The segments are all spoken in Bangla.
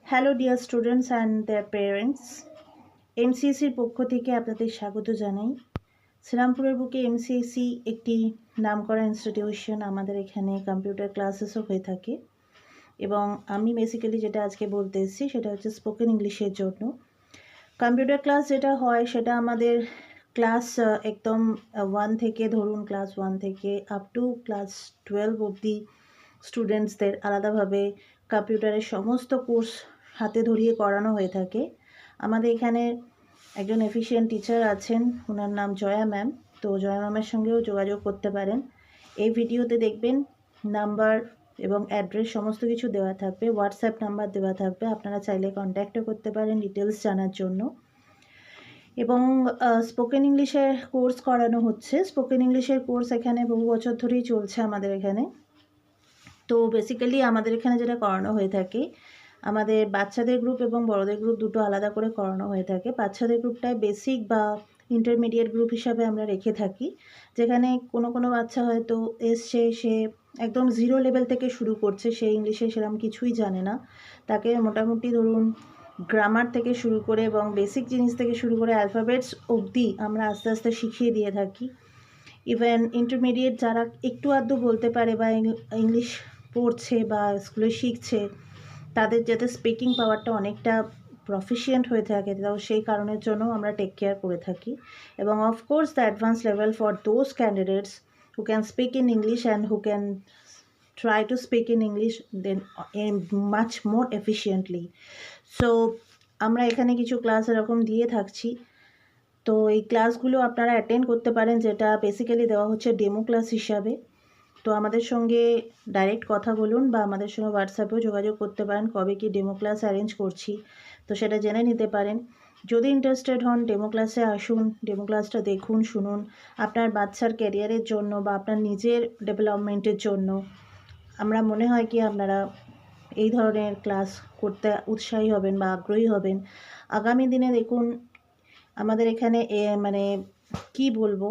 Hello dear students and their parents, এমসিএসির পক্ষ থেকে আপনাদের স্বাগত জানাই। শ্রীরামপুরের বুকে এমসিএসি একটি নামকরা ইনস্টিটিউশন। আমাদের এখানে কম্পিউটার ক্লাসেসও হয়ে থাকে এবং আমি বেসিক্যালি যেটা আজকে বলতে এসেছি সেটা হচ্ছে স্পোকেন ইংলিশের জন্য। কম্পিউটার ক্লাস যেটা হয় সেটা আমাদের ক্লাস একদম 1 থেকে ধরুন ক্লাস 1 থেকে আপ টু ক্লাস 12 অবধি স্টুডেন্টসদের আলাদাভাবে কম্পিউটারের সমস্ত কোর্স হাতে ধরিয়ে করানো হয়ে থাকে। আমাদের এখানে একজন এফিশিয়েন্ট টিচার আছেন, ওনার নাম জয়া ম্যাম। তো জয়া ম্যামের সঙ্গেও যোগাযোগ করতে পারেন। এই ভিডিওতে দেখবেন নাম্বার এবং অ্যাড্রেস সমস্ত কিছু দেওয়া থাকবে, হোয়াটসঅ্যাপ নাম্বার দেওয়া থাকবে, আপনারা চাইলে কন্ট্যাক্টও করতে পারেন ডিটেলস জানার জন্য। এবং স্পোকেন ইংলিশের কোর্স করানো হচ্ছে। স্পোকেন ইংলিশের কোর্স এখানে বহু বছর ধরেই চলছে আমাদের এখানে। তো বেসিক্যালি আমাদের এখানে যেটা করানো হয়ে থাকে, আমাদের বাচ্চাদের গ্রুপ এবং বড়দের গ্রুপ দুটো আলাদা করে করানো হয়ে থাকে। বাচ্চাদের গ্রুপটায় বেসিক বা ইন্টারমিডিয়েট গ্রুপ হিসাবে আমরা রেখে থাকি, যেখানে কোনো বাচ্চা হয়তো এসছে, সে একদম 0 লেভেল থেকে শুরু করছে, সে ইংলিশে সেরকম কিছুই জানে না। তাকে মোটামুটি ধরুন গ্রামার থেকে শুরু করে এবং বেসিক জিনিস থেকে শুরু করে অ্যালফাবেটস অবধি আমরা আস্তে আস্তে শিখিয়ে দিয়ে থাকি। ইভেন ইন্টারমিডিয়েট যারা একটু আধটু বলতে পারে বা ইংলিশ পড়ছে বা স্কুলে শিখছে, তাদের যাতে স্পিকিং পাওয়ারটা অনেকটা প্রফিশিয়েন্ট হয়ে থাকে, তাও সেই কারণের জন্য আমরা টেক কেয়ার করে থাকি। এবং of course the advance level for those candidates who can speak in English and who can try to speak in English then much more efficiently. So আমরা এখানে কিছু ক্লাস এরকম দিয়ে থাকছি। তো এই ক্লাসগুলো আপনারা অ্যাটেন্ড করতে পারেন, যেটা বেসিক্যালি দেওয়া হচ্ছে ডেমো ক্লাস হিসাবে। তো আমাদের সঙ্গে ডাইরেক্ট কথা বলুন বা আমাদের সঙ্গে হোয়াটসঅ্যাপেও যোগাযোগ করতে পারেন, কবে কি ডেমো ক্লাস অ্যারেঞ্জ করছি তো সেটা জেনে নিতে পারেন। যদি ইন্টারেস্টেড হন ডেমো ক্লাসে আসুন, ডেমো ক্লাসটা দেখুন, শুনুন। আপনার বাচ্চার ক্যারিয়ারের জন্য বা আপনার নিজের ডেভেলপমেন্টের জন্য আমরা মনে হয় কি আপনারা এই ধরনের ক্লাস করতে উৎসাহী হবেন বা আগ্রহী হবেন। আগামী দিনে দেখুন আমাদের এখানে মানে কি বলবো,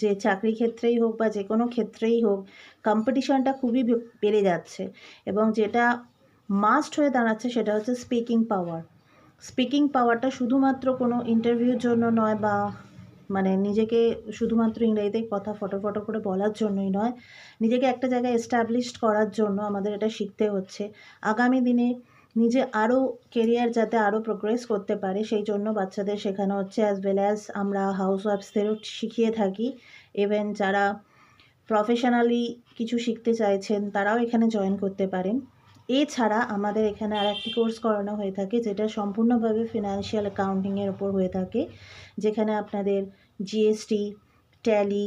যে চাকরি ক্ষেত্রেই হোক বা যে কোনো ক্ষেত্রেই হোক, কম্পিটিশনটা খুবই বেড়ে যাচ্ছে এবং যেটা মাস্ট হয়ে দাঁড়াচ্ছে সেটা হচ্ছে স্পিকিং পাওয়ার। স্পিকিং পাওয়ারটা শুধুমাত্র কোনো ইন্টারভিউর জন্য নয় বা মানে নিজেকে শুধুমাত্র ইংরেজিতে কথা ফটো করে বলার জন্যই নয়, নিজেকে একটা জায়গায় এস্টাবলিশড করার জন্য আমাদের এটা শিখতে হচ্ছে। আগামী দিনে নিজে আরও কেরিয়ার যাতে আরও প্রোগ্রেস করতে পারে সেই জন্য বাচ্চাদের শেখানো হচ্ছে, অ্যাজ ওয়েল অ্যাজ আমরা হাউস ওয়াইফসদেরও শিখিয়ে থাকি। ইভেন যারা প্রফেশনালি কিছু শিখতে চাইছেন তারাও এখানে জয়েন করতে পারেন। এছাড়া আমাদের এখানে আর একটি কোর্স করানো হয়ে থাকে যেটা সম্পূর্ণভাবে ফিনান্সিয়াল অ্যাকাউন্টিংয়ের ওপর হয়ে থাকে, যেখানে আপনাদের জিএসটি, ট্যালি,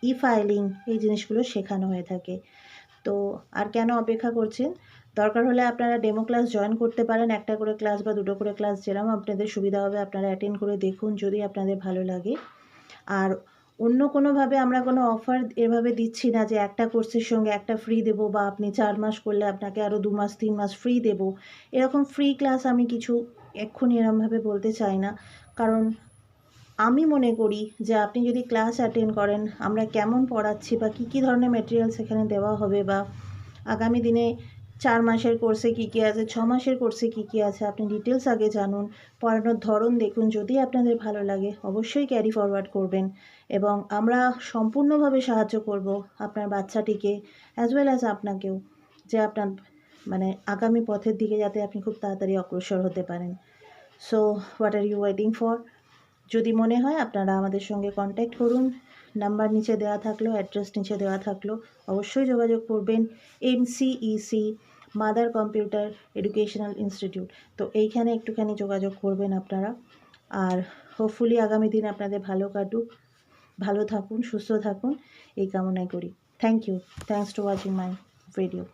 ই ফাইলিং এই জিনিসগুলো শেখানো হয়ে থাকে। তো আর কেন অপেক্ষা করছেন? দরকার হলে আপনারা ডেমো ক্লাস জয়েন করতে পারেন, একটা করে ক্লাস বা দুটো করে ক্লাস, যেরকম আপনাদের সুবিধা হবে আপনারা অ্যাটেন্ড করে দেখুন যদি আপনাদের ভালো লাগে। আর অন্য কোনোভাবে আমরা কোনো অফার এভাবে দিচ্ছি না যে একটা কোর্সের সঙ্গে একটা ফ্রি দেবো বা আপনি 4 মাস করলে আপনাকে আরও 2 মাস 3 মাস ফ্রি দেবো। এরকম ফ্রি ক্লাস আমি কিছু এক্ষুনি এরমভাবে বলতে চাই না, কারণ আমি মনে করি যে আপনি যদি ক্লাস অ্যাটেন্ড করেন, আমরা কেমন পড়াচ্ছি বা কী ধরনের ম্যাটেরিয়ালস এখানে দেওয়া হবে বা আগামী দিনে 4 মাসের কোর্সে কী আছে, 6 মাসের কোর্সে কী আছে, আপনি ডিটেলস আগে জানুন, পড়ানোর ধরন দেখুন। যদি আপনাদের ভালো লাগে অবশ্যই ক্যারি ফরওয়ার্ড করবেন এবং আমরা সম্পূর্ণভাবে সাহায্য করব আপনার বাচ্চাটিকে অ্যাজ ওয়েল অ্যাজ আপনাকেও, যে আপনার মানে আগামী পথের দিকে যাতে আপনি খুব তাড়াতাড়ি অগ্রসর হতে পারেন। So what are you waiting for? যদি মনে হয় আপনারা আমাদের সঙ্গে কন্ট্যাক্ট করুন, নাম্বার নিচে দেওয়া থাকলো, অ্যাড্রেস নিচে দেওয়া থাকলো, অবশ্যই যোগাযোগ করবেন। MCEC mother computer educational institute, তো এইখানে একটুখানি যোগাযোগ করবেন আপনারা। আর হোপফুলি আগামী দিন আপনাদের ভালো কাটুক, ভালো থাকুন, সুস্থ থাকুন, এই কামনাই করি। Thank you, thanks to watching my video.